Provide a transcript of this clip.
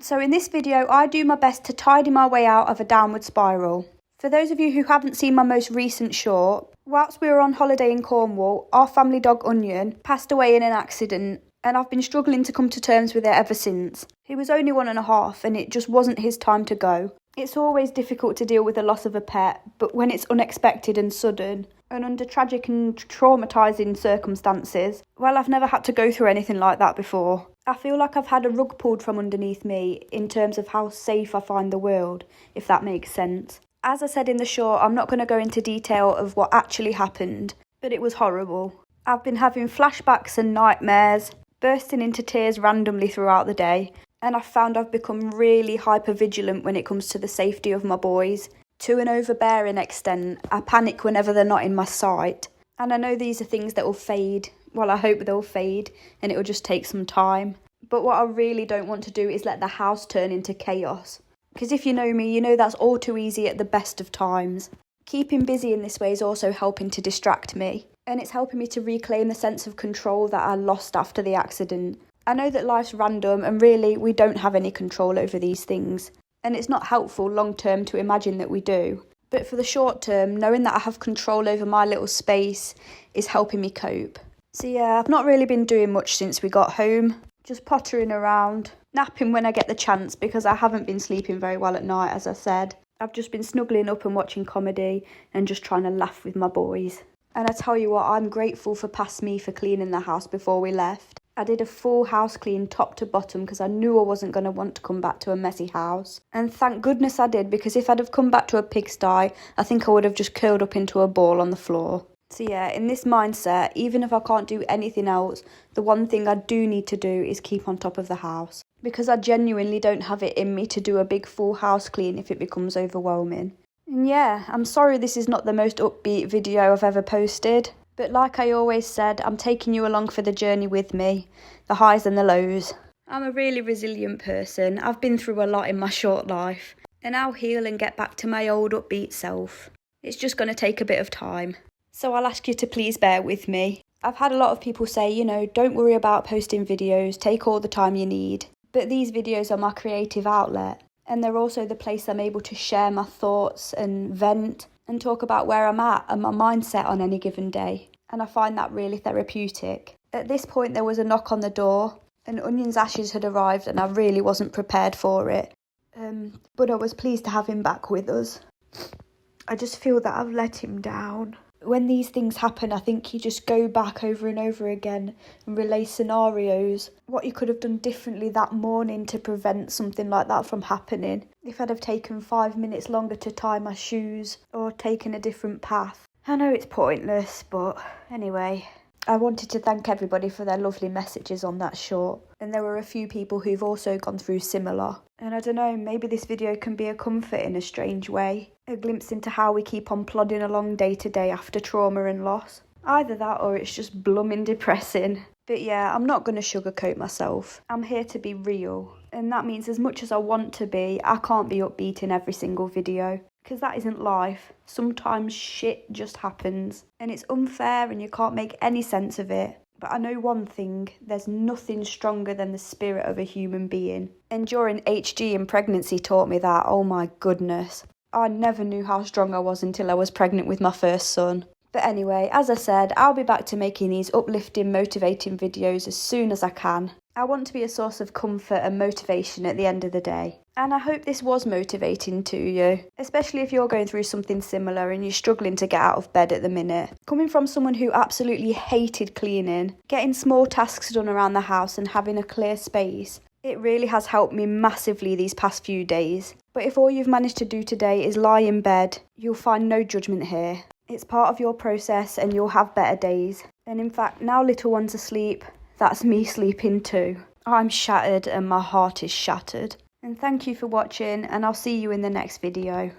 So in this video, I do my best to tidy my way out of a downward spiral. For those of you who haven't seen my most recent short, whilst we were on holiday in Cornwall, our family dog Onion passed away in an accident, and I've been struggling to come to terms with it ever since. He was only 1.5 and it just wasn't his time to go. It's always difficult to deal with the loss of a pet, but when it's unexpected and sudden, and under tragic and traumatising circumstances, well, I've never had to go through anything like that before. I feel like I've had a rug pulled from underneath me in terms of how safe I find the world, if that makes sense. As I said in the short, I'm not going to go into detail of what actually happened, but it was horrible. I've been having flashbacks and nightmares, bursting into tears randomly throughout the day, and I've found I've become really hyper-vigilant when it comes to the safety of my boys. To an overbearing extent, I panic whenever they're not in my sight. And I know these are things that will fade. Well, I hope they'll fade and it will just take some time. But what I really don't want to do is let the house turn into chaos. Because if you know me, you know that's all too easy at the best of times. Keeping busy in this way is also helping to distract me. And it's helping me to reclaim the sense of control that I lost after the accident. I know that life's random and really we don't have any control over these things. And it's not helpful long term to imagine that we do. But for the short term, knowing that I have control over my little space is helping me cope. So yeah, I've not really been doing much since we got home. Just pottering around, napping when I get the chance because I haven't been sleeping very well at night, as I said. I've just been snuggling up and watching comedy and just trying to laugh with my boys. And I tell you what, I'm grateful for past me for cleaning the house before we left. I did a full house clean top to bottom because I knew I wasn't going to want to come back to a messy house. And thank goodness I did, because if I'd have come back to a pigsty, I think I would have just curled up into a ball on the floor. So yeah, in this mindset, even if I can't do anything else, the one thing I do need to do is keep on top of the house. Because I genuinely don't have it in me to do a big full house clean if it becomes overwhelming. And yeah, I'm sorry this is not the most upbeat video I've ever posted. But like I always said, I'm taking you along for the journey with me, the highs and the lows. I'm a really resilient person. I've been through a lot in my short life, and I'll heal and get back to my old upbeat self. It's just going to take a bit of time. So I'll ask you to please bear with me. I've had a lot of people say, don't worry about posting videos, take all the time you need. But these videos are my creative outlet, and they're also the place I'm able to share my thoughts and vent and talk about where I'm at and my mindset on any given day. And I find that really therapeutic. At this point there was a knock on the door and Onion's ashes had arrived and I really wasn't prepared for it. But I was pleased to have him back with us. I just feel that I've let him down. When these things happen, I think you just go back over and over again and relay scenarios. What you could have done differently that morning to prevent something like that from happening. If I'd have taken 5 minutes longer to tie my shoes or taken a different path. I know it's pointless, but anyway. I wanted to thank everybody for their lovely messages on that short. And there were a few people who've also gone through similar. And I don't know, maybe this video can be a comfort in a strange way. A glimpse into how we keep on plodding along day to day after trauma and loss. Either that or it's just blooming depressing. But yeah, I'm not going to sugarcoat myself. I'm here to be real. And that means as much as I want to be, I can't be upbeat in every single video. Because that isn't life. Sometimes shit just happens. And it's unfair and you can't make any sense of it. But I know one thing, there's nothing stronger than the spirit of a human being. And during HG and pregnancy taught me that, oh my goodness. I never knew how strong I was until I was pregnant with my first son. But anyway, as I said, I'll be back to making these uplifting, motivating videos as soon as I can. I want to be a source of comfort and motivation at the end of the day. And I hope this was motivating to you, especially if you're going through something similar and you're struggling to get out of bed at the minute. Coming from someone who absolutely hated cleaning, getting small tasks done around the house and having a clear space, it really has helped me massively these past few days. But if all you've managed to do today is lie in bed, you'll find no judgment here. It's part of your process and you'll have better days. And in fact, now little one's asleep, that's me sleeping too. I'm shattered and my heart is shattered. And thank you for watching, and I'll see you in the next video.